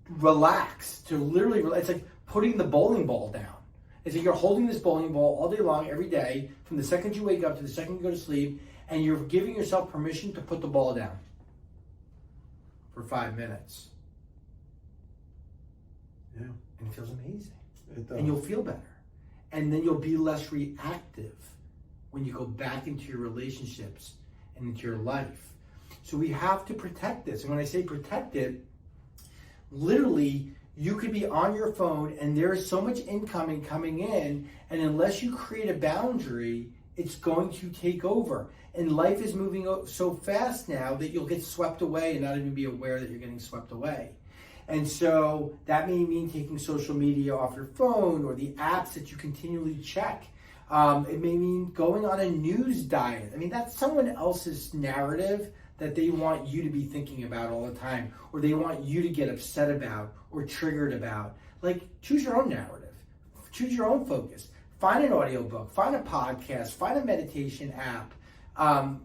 relax, to literally relax. It's like putting the bowling ball down. It's like you're holding this bowling ball all day long, every day, from the second you wake up to the second you go to sleep, and you're giving yourself permission to put the ball down for 5 minutes. Yeah. And it feels amazing. It does. And you'll feel better. And then you'll be less reactive when you go back into your relationships and into your life. So we have to protect this. And when I say protect it, literally, you could be on your phone and there is so much incoming coming in, and unless you create a boundary, it's going to take over. And life is moving so fast now that you'll get swept away and not even be aware that you're getting swept away. And so that may mean taking social media off your phone or the apps that you continually check. It may mean going on a news diet. I mean, that's someone else's narrative that they want you to be thinking about all the time, or they want you to get upset about or triggered about. Like, choose your own narrative. Choose your own focus. Find an audiobook, find a podcast, find a meditation app,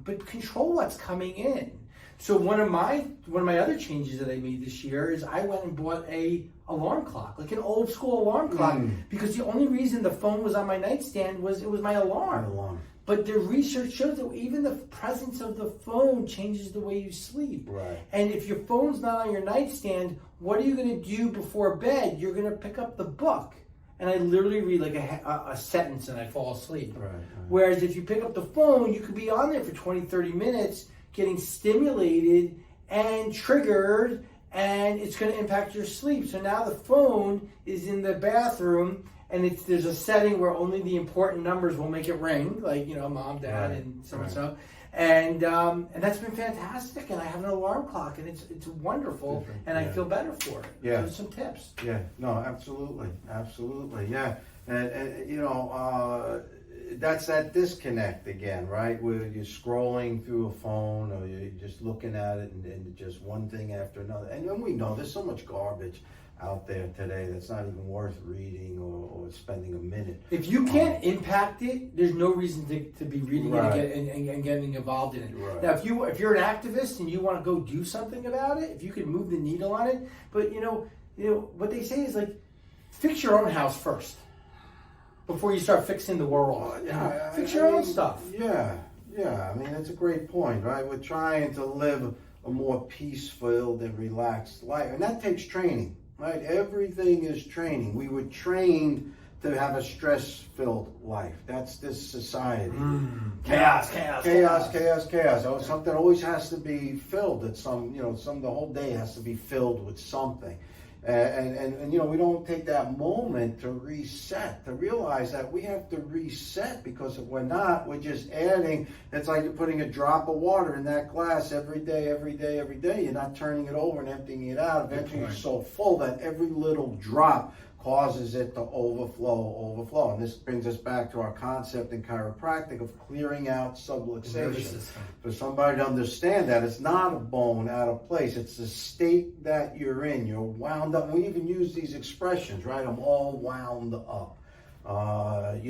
but control what's coming in. So one of my other changes that I made this year is I went and bought a alarm clock, like an old school alarm clock, because the only reason the phone was on my nightstand was it was my alarm. But the research shows that even the presence of the phone changes the way you sleep. Right. And if your phone's not on your nightstand, what are you going to do before bed? You're going to pick up the book. And I literally read like a sentence and I fall asleep. Right. Whereas if you pick up the phone, you could be on there for 20, 30 minutes getting stimulated and triggered, and it's going to impact your sleep. So now the phone is in the bathroom, and there's a setting where only the important numbers will make it ring, like, mom, dad, and so-and-so. And that's been fantastic, and I have an alarm clock, and it's wonderful, and I feel better for it. Yeah. There's some tips. Yeah, no, absolutely, yeah. And that's that disconnect again, right? Where you're scrolling through a phone, or you're just looking at it and just one thing after another. And then we know there's so much garbage out there today that's not even worth reading or spending a minute. If you can't impact it, there's no reason to be reading it and getting involved in it. Right. Now, if you're an activist and you want to go do something about it, if you can move the needle on it, but what they say is, like, fix your own house first before you start fixing the world. Fix your own stuff. Yeah. I mean, that's a great point, right? We're trying to live a more peace-filled and relaxed life, and that takes training. Right, everything is training. We were trained to have a stress-filled life. That's this society. Chaos. Oh, something always has to be filled. The whole day has to be filled with something. And we don't take that moment to reset, to realize that we have to reset, because if we're not, we're just adding. It's like you're putting a drop of water in that glass every day. You're not turning it over and emptying it out. Eventually it's so full that every little drop causes it to overflow. And this brings us back to our concept in chiropractic of clearing out subluxation. For somebody to understand that it's not a bone out of place, it's the state that you're in. You're wound up. We even use these expressions, right? I'm all wound up. I'm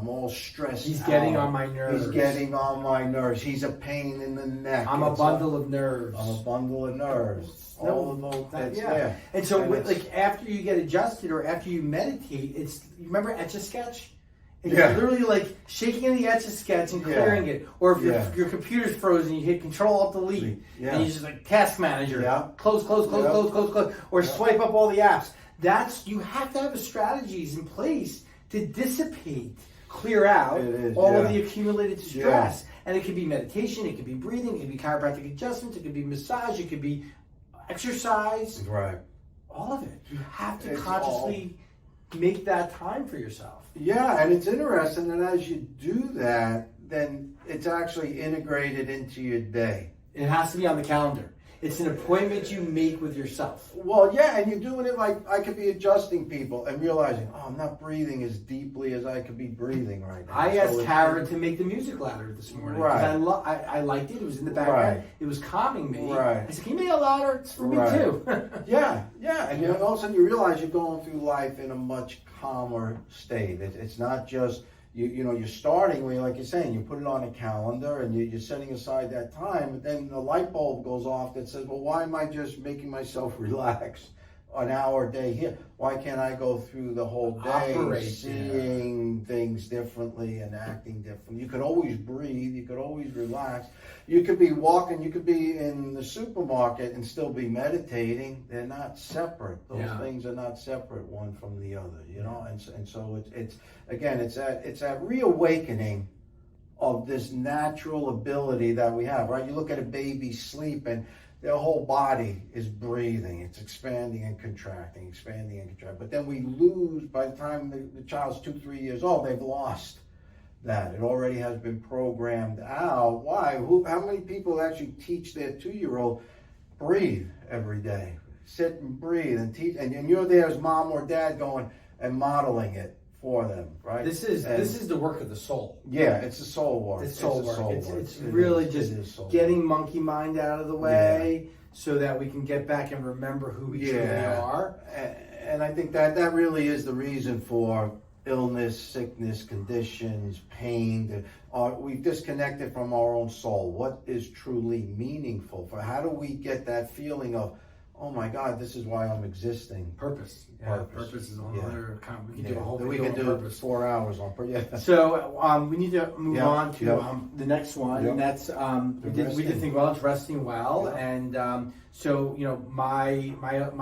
all stressed. He's getting out. on my nerves. He's getting on my nerves. He's a pain in the neck. I'm a bundle of nerves. I'm a bundle of nerves. All of those. That's there. And so, like after you get adjusted or after you meditate, you remember Etch-a-Sketch? It's literally like shaking in the Etch-a-Sketch and clearing it. Or if your computer's frozen, you hit Control-Alt-Delete. And you just like Task Manager. Close. Or swipe up all the apps. You have to have the strategies in place to dissipate, clear out all of the accumulated stress. And it could be meditation, it could be breathing, it could be chiropractic adjustments, it could be massage, it could be exercise. Right. All of it. You have to consciously make that time for yourself. Yeah, and it's interesting that as you do that, then it's actually integrated into your day. It has to be on the calendar. It's an appointment you make with yourself. Well, yeah, and you're doing it like I could be adjusting people and realizing, I'm not breathing as deeply as I could be breathing right now. I asked Kara to make the music louder this morning because I liked it. It was in the background. It was calming me. I said, can you make it louder? It's for me too. Yeah. And all of a sudden you realize you're going through life in a much calmer state. It's not just... you're starting where, like you're saying, you put it on a calendar and you're setting aside that time, but then the light bulb goes off that says, well, why am I just making myself relax an hour a day here? Why can't I go through the whole day seeing things differently and acting differently? You could always breathe, you could always relax. You could be walking, you could be in the supermarket and still be meditating. They're not separate. Those things are not separate one from the other, and so it's again, it's that reawakening of this natural ability that we have, right? You look at a baby's sleep and their whole body is breathing. It's expanding and contracting. But then we lose, by the time the child's 2-3 years old, they've lost that. It already has been programmed out. Why? How many people actually teach their 2-year-old, breathe every day? Sit and breathe and teach. And you're there as mom or dad going and modeling it for them, right? This is the work of the soul. Yeah, it's the soul work. It's soul work. It's really just getting monkey mind out of the way so that we can get back and remember who we truly are. And I think that really is the reason for illness, sickness, conditions, pain. We've disconnected from our own soul. What is truly meaningful? How do we get that feeling of, oh my God, this is why I'm existing? Purpose. Purpose is on another account. We can do a whole we can do purpose. 4 hours on purpose. So we need to move on to the next one, and that's we did think well. It's resting well, and so my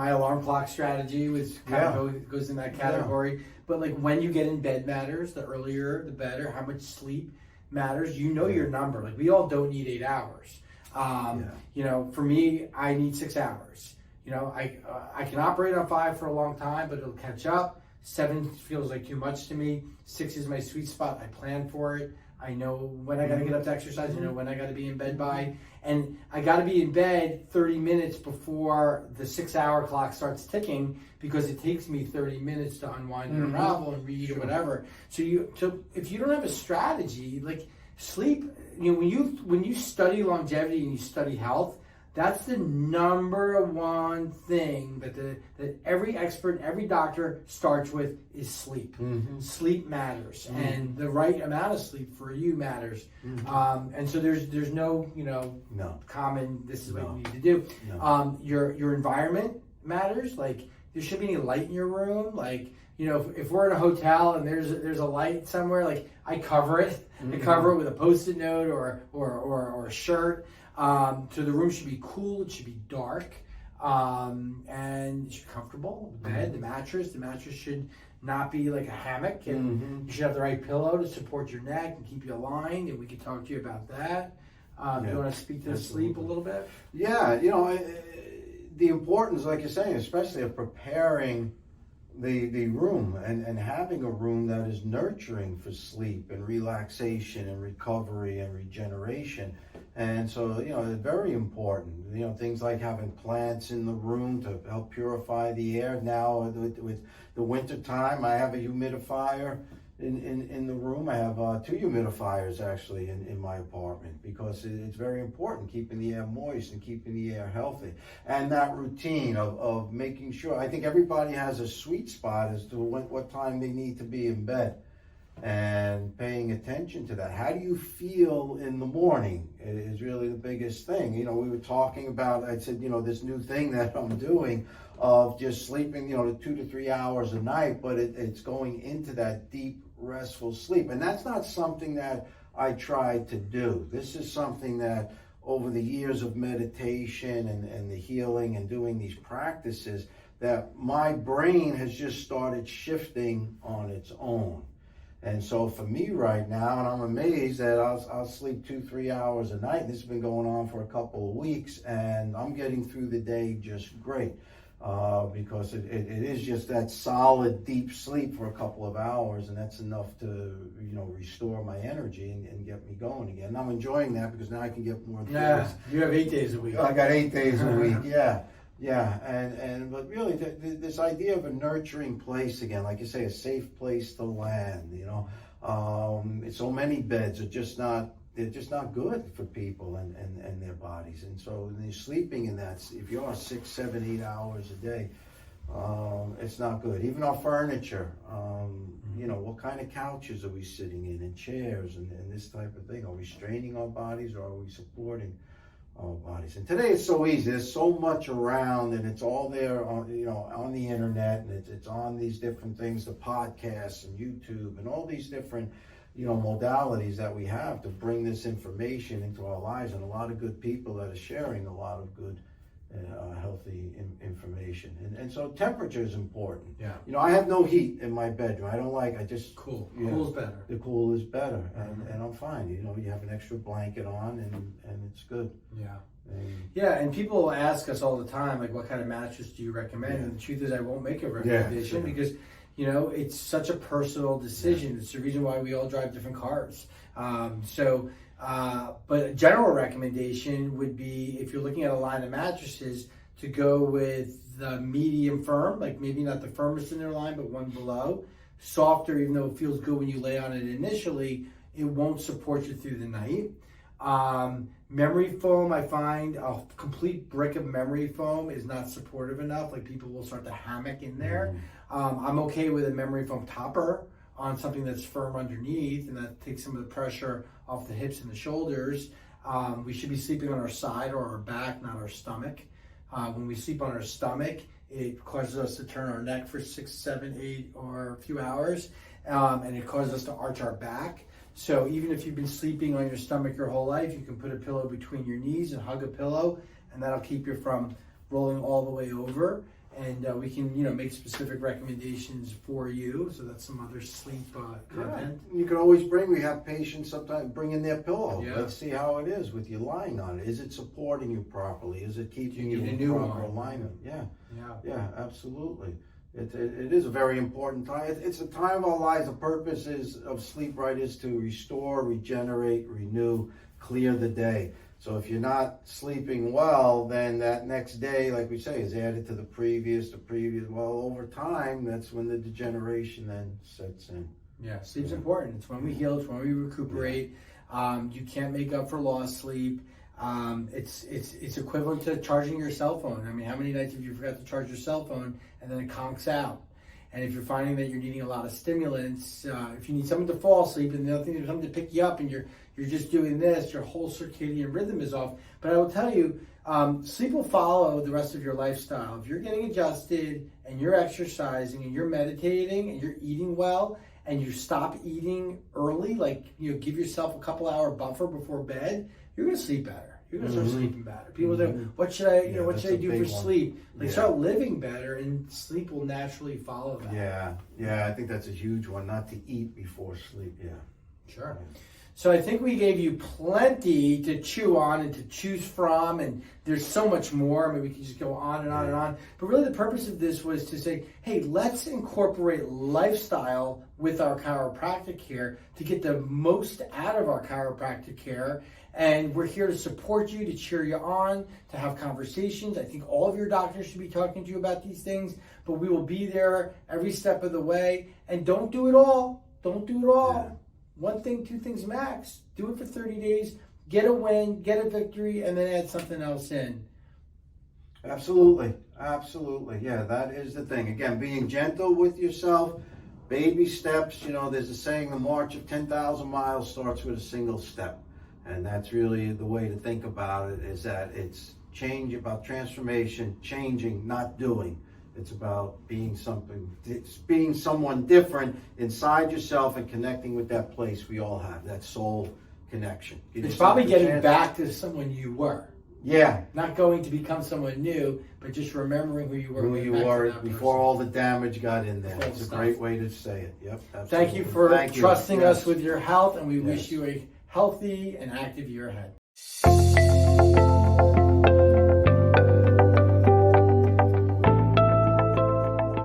alarm clock strategy was kind of goes in that category. But like when you get in bed matters. The earlier, the better. How much sleep matters. Your number. Like we all don't need 8 hours. For me, I need 6 hours. I can operate on 5 for a long time, but it'll catch up. 7 feels like too much to me. 6 is my sweet spot. I plan for it. I know when I got to get up to exercise. I know when I got to be in bed by. And I got to be in bed 30 minutes before the 6-hour clock starts ticking because it takes me 30 minutes to unwind and unravel and read or whatever. So if you don't have a strategy, like sleep, when you study longevity and you study health, that's the number one thing that every expert, every doctor starts with is sleep. Sleep matters, and the right amount of sleep for you matters. And so there's no common. This is what you need to do. Your environment matters. Like there should be any light in your room. Like if we're in a hotel and there's a light somewhere, like I cover it. I cover it with a Post-it note or a shirt. So the room should be cool, it should be dark, and it should be comfortable. The bed, the mattress should not be like a hammock, and you should have the right pillow to support your neck and keep you aligned, and we can talk to you about that. Do you want to speak to sleep a little bit? Yeah, the importance, like you're saying, especially of preparing the room and having a room that is nurturing for sleep and relaxation and recovery and regeneration. And so, it's very important. Things like having plants in the room to help purify the air. Now with the winter time, I have a humidifier in the room. I have 2 humidifiers actually in my apartment, because it's very important keeping the air moist and keeping the air healthy. And that routine of making sure, I think everybody has a sweet spot as to what time they need to be in bed, and paying attention to that. How do you feel in the morning is really the biggest thing. You know, we were talking about, I said, you know, this new thing that I'm doing of just sleeping, you know, 2 to 3 hours a night, but it's going into that deep, restful sleep. And that's not something that I tried to do. This is something that over the years of meditation and the healing and doing these practices, that my brain has just started shifting on its own. And so for me right now, and I'm amazed that I'll sleep 2-3 hours a night. This has been going on for a couple of weeks, and I'm getting through the day just great. Because it is just that solid, deep sleep for a couple of hours, and that's enough to, you know, restore my energy and get me going again. And I'm enjoying that because now I can get more things. Yeah, you have 8 days a week. I got 8 days a week, yeah. But really, this idea of a nurturing place again, like you say, a safe place to land, you know. So many beds are just not, they're just not good for people and their bodies. And so when you're sleeping in that, if you are 6, 7, 8 hours a day, it's not good. Even our furniture, you know, what kind of couches are we sitting in, and chairs, and this type of thing? Are we straining our bodies, or are we supporting our bodies? And today it's so easy. There's so much around, and it's all there on, you know, on the internet, and it's on these different things, the podcasts and YouTube and all these different, you know, modalities that we have to bring this information into our lives, and a lot of good people that are sharing a lot of good, healthy information. And so temperature is important. Yeah. You know, I have no heat in my bedroom. I just cool. You know, Cool's better. The cool is better, and I'm fine. You know, you have an extra blanket on, and it's good. Yeah. And, yeah, and people ask us all the time, like, what kind of mattress do you recommend? Yeah. And the truth is, I won't make a recommendation because, you know, it's such a personal decision. It's the reason why we all drive different cars. But a general recommendation would be, if you're looking at a line of mattresses, to go with the medium firm, like maybe not the firmest in their line, but one below. Softer, even though it feels good when you lay on it initially, it won't support you through the night. Memory foam, I find a complete brick of memory foam is not supportive enough. Like, people will start to hammock in there. I'm okay with a memory foam topper on something that's firm underneath, and that takes some of the pressure off the hips and the shoulders. We should be sleeping on our side or our back, not our stomach. When we sleep on our stomach, it causes us to turn our neck for 6, 7, 8, or a few hours, and it causes us to arch our back. So even if you've been sleeping on your stomach your whole life, you can put a pillow between your knees and hug a pillow, and that'll keep you from rolling all the way over. And we can, you know, make specific recommendations for you. So that's some other sleep content. Yeah. You can always we have patients sometimes bring in their pillow. Yeah. Let's see how it is with you lying on it. Is it supporting you properly? Is it keeping you in proper alignment? Yeah, absolutely. It is a very important time. It's a time of our lives. The purpose of sleep, right, is to restore, regenerate, renew, clear the day. So if you're not sleeping well, then that next day, like we say, is added to the previous. Well, over time, that's when the degeneration then sets in. Yeah, sleep's important. It's when we heal, it's when we recuperate. You can't make up for lost sleep. It's equivalent to charging your cell phone. I mean, how many nights have you forgot to charge your cell phone and then it conks out? And if you're finding that you're needing a lot of stimulants, if you need someone to fall asleep, and the other thing is something to pick you up, and you're just doing this, your whole circadian rhythm is off. But I will tell you, sleep will follow the rest of your lifestyle. If you're getting adjusted, and you're exercising, and you're meditating, and you're eating well, and you stop eating early, like, you know, give yourself a couple hour buffer before bed, you're going to sleep better. You're going to start sleeping better. People say, what should I, what should I do for sleep? Like, start living better, and sleep will naturally follow that. Yeah, I think that's a huge one, not to eat before sleep. Sure. So I think we gave you plenty to chew on and to choose from, and there's so much more. I mean, we can just go on and on and on. But really the purpose of this was to say, hey, let's incorporate lifestyle with our chiropractic care to get the most out of our chiropractic care. And we're here to support you, to cheer you on, to have conversations. I think all of your doctors should be talking to you about these things, but we will be there every step of the way. And don't do it all. Don't do it all. Yeah. One thing, two things max. Do it for 30 days. Get a win, get a victory, and then add something else in. Absolutely. Absolutely. Yeah, that is the thing. Again, being gentle with yourself, baby steps. You know, there's a saying, the march of 10,000 miles starts with a single step. And that's really the way to think about it, is that it's change, about transformation, changing, not doing. It's about being someone different inside yourself and connecting with that place we all have, that soul connection. It's probably getting back to someone you were. Yeah. Not going to become someone new, but just remembering who you were. Who you were before all the damage got in there. It's a great way to say it. Yep. Absolutely. Thank you for trusting Yes. us with your health, and we wish you a healthy and active year ahead.